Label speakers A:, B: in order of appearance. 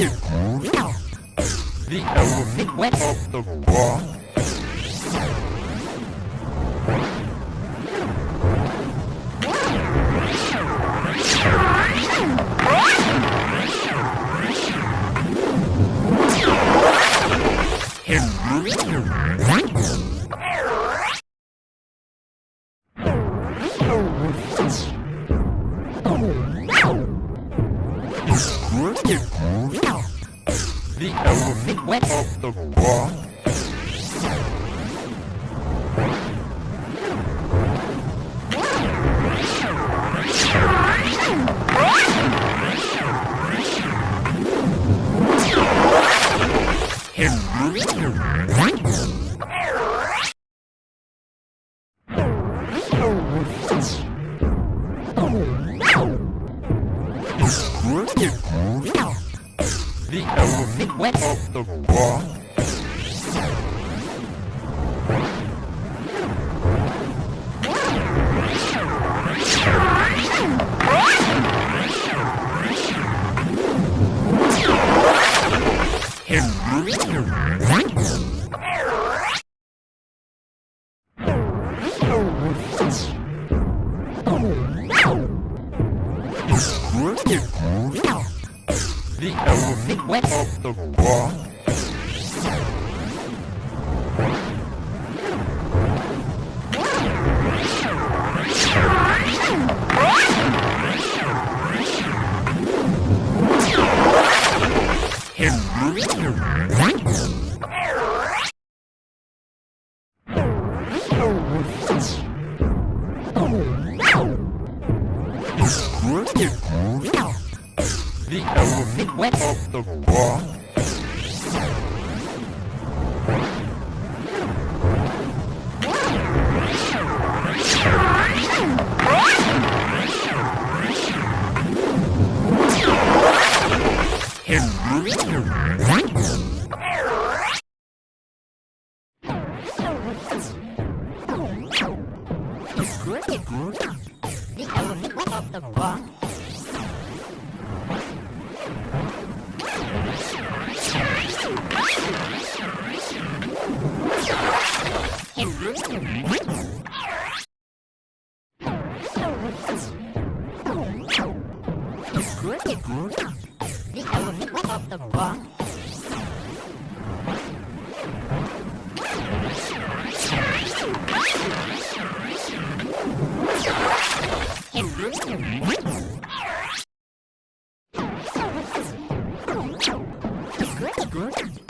A: The elephant went off the rock. The elephant went off the rock. The elephant went off the rock. The elephant went off the rock. The elephant went off the rock.
B: The elephant went off the rock. The elephant went off the rock. Good.